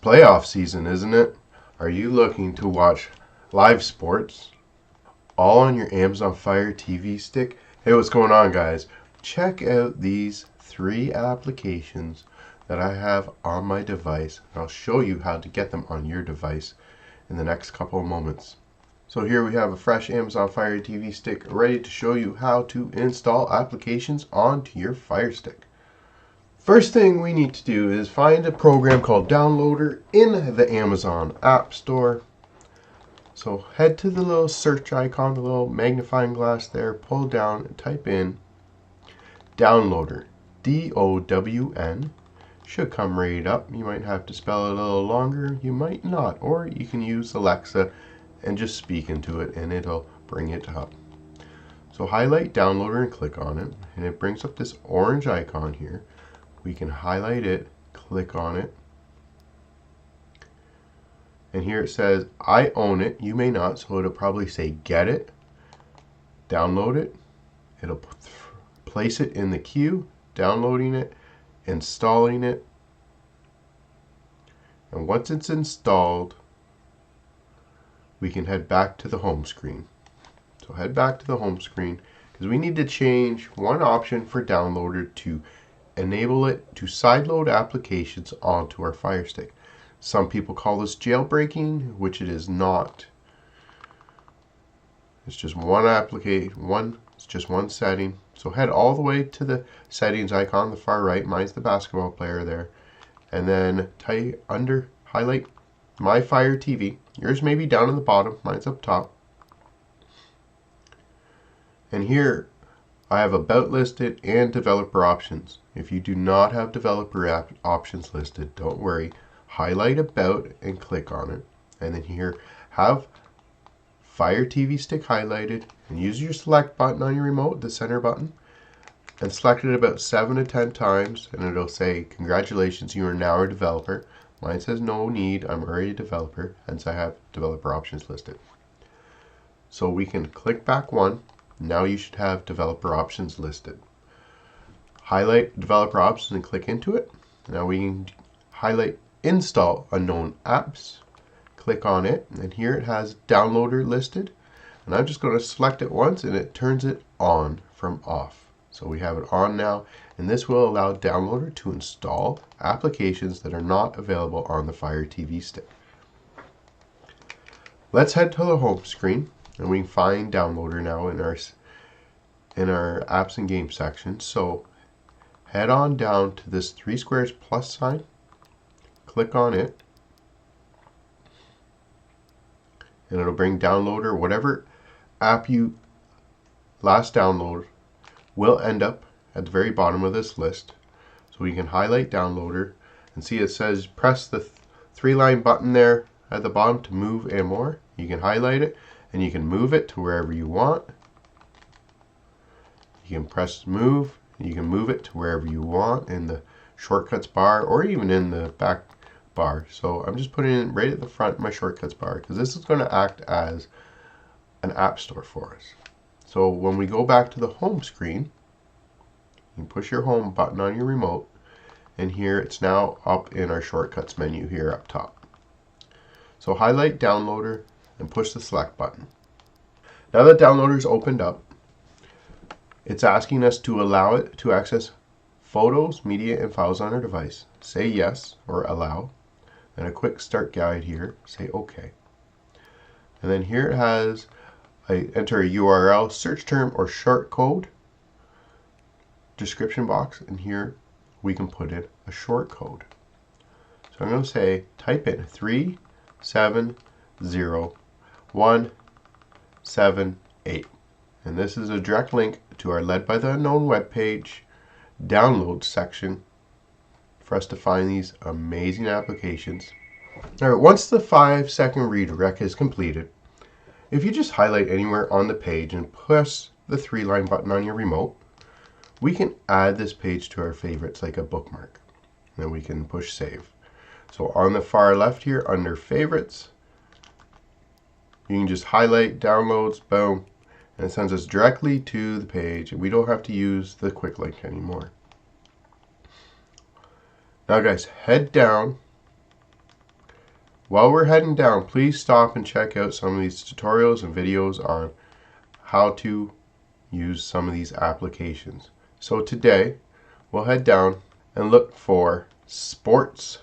playoff season, isn't it? Are you looking to watch live sports all on your Amazon Fire TV stick? Hey, what's going on, guys? Check out these 3 applications that I have on my device. I'll show you how to get them on your device in the next couple of moments. So here we have a fresh Amazon Fire TV stick ready to show you how to install applications onto your Fire Stick. First thing we need to do is find a program called Downloader in the Amazon App Store. So head to the little search icon, the little magnifying glass there, pull down and type in Downloader, D-O-W-N. Should come right up. You might have to spell it a little longer, you might not, or you can use Alexa and just speak into it and it'll bring it up. So highlight Downloader and click on it, and it brings up this orange icon here. We can highlight it, click on it, and here it says I own it, you may not, so it'll probably say get it, download it, it'll place it in the queue, downloading it, installing it, and once it's installed we can head back to the home screen. So head back to the home screen because we need to change one option for Downloader to enable it to sideload applications onto our Fire Stick. Some people call this jailbreaking, which it is not. It's just one application, it's just one setting. So head all the way to the settings icon on the far right. Mine's the basketball player there. And then highlight My Fire TV. Yours may be down in the bottom, mine's up top. And here I have About listed and Developer Options. If you do not have Developer Options listed, don't worry. Highlight About and click on it. And then here have Fire TV Stick highlighted, and use your select button on your remote, the center button, and select it about 7 to 10 times, and it'll say, congratulations, you are now a developer. Mine says no need, I'm already a developer, hence I have Developer Options listed. So we can click back one. Now you should have Developer Options listed. Highlight Developer Options and click into it. Now we can highlight Install Unknown Apps. Click on it, and here it has Downloader listed. And I'm just going to select it once, and it turns it on from off. So we have it on now, and this will allow Downloader to install applications that are not available on the Fire TV Stick. Let's head to the home screen, and we can find Downloader now in our apps and games section. So head on down to this 3 squares plus sign, click on it, and it'll bring Downloader. Whatever app you last downloaded will end up at the very bottom of this list. So we can highlight Downloader and see it says press the 3-line button there at the bottom to move and more. You can highlight it and you can move it to wherever you want. You can press move and you can move it to wherever you want in the shortcuts bar or even in the back bar. So I'm just putting it right at the front of my shortcuts bar because this is going to act as an app store for us. So when we go back to the home screen, you push your home button on your remote, and here it's now up in our shortcuts menu here up top. So highlight Downloader and push the select button. Now that Downloader is opened up, it's asking us to allow it to access photos, media, and files on our device. Say yes or allow. And a quick start guide here. Say OK. And then here it has enter a URL, search term, or short code description box, and here we can put in a short code. So I'm going to say type in 370178, and this is a direct link to our Led by the Unknown webpage download section for us to find these amazing applications. All right, once the 5-second redirect is completed, if you just highlight anywhere on the page and press the 3-line button on your remote, we can add this page to our favorites like a bookmark. Then we can push save. So on the far left here under favorites, you can just highlight downloads, boom, and it sends us directly to the page. We don't have to use the quick link anymore. Now guys, head down While we're heading down, please stop and check out some of these tutorials and videos on how to use some of these applications. So today, we'll head down and look for sports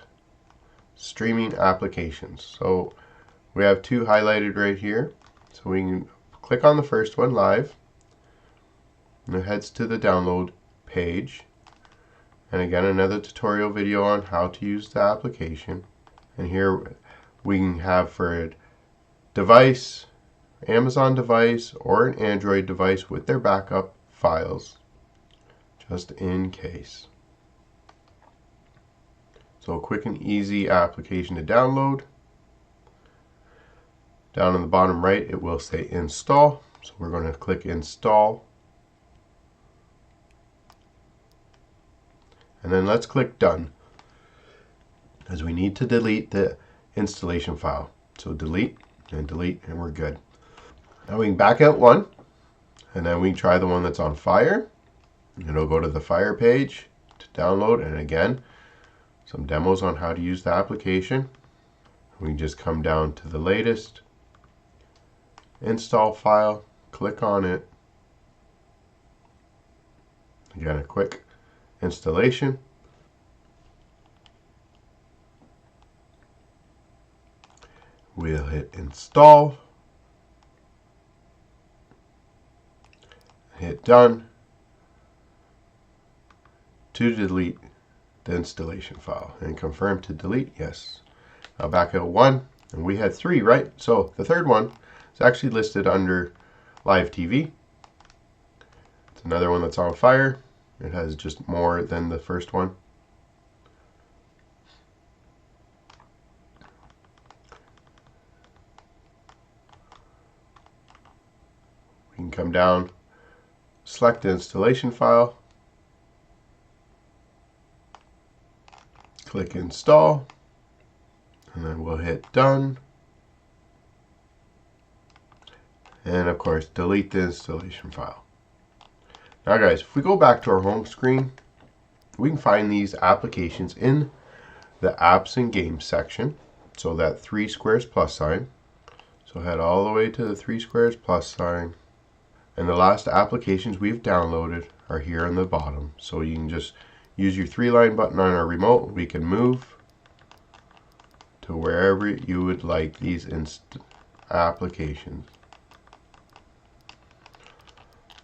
streaming applications. So we have two highlighted right here. So we can click on the first one, live, and it heads to the download page. And again, another tutorial video on how to use the application. And here we can have for a device, Amazon device, or an Android device with their backup files, just in case. So a quick and easy application to download. Down on the bottom right, it will say install. So we're going to click install. And then let's click done, as we need to delete the installation file. So delete, and we're good. Now we can back out one, and then we can try the one that's on Fire. It'll go to the Fire page to download, and again, some demos on how to use the application. We can just come down to the latest install file, click on it. Again, a quick installation. We'll hit install, hit done to delete the installation file, and confirm to delete. Yes. Now back out one, and we had three, right? So the third one is actually listed under live TV. It's another one that's on Fire. It has just more than the first one. We can come down, select the installation file, click install, and then we'll hit done. And of course, delete the installation file. Now guys, if we go back to our home screen, we can find these applications in the apps and games section. So that 3 squares plus sign. So head all the way to the 3 squares plus sign. And the last applications we've downloaded are here on the bottom. So you can just use your 3-line button on our remote. We can move to wherever you would like these applications.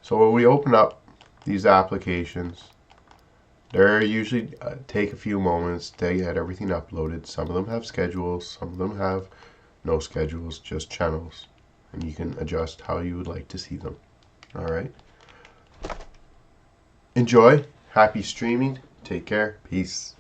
So when we open up these applications, they usually take a few moments to get everything uploaded. Some of them have schedules, some of them have no schedules, just channels, and you can adjust how you would like to see them. All right. Enjoy. Happy streaming. Take care. Peace.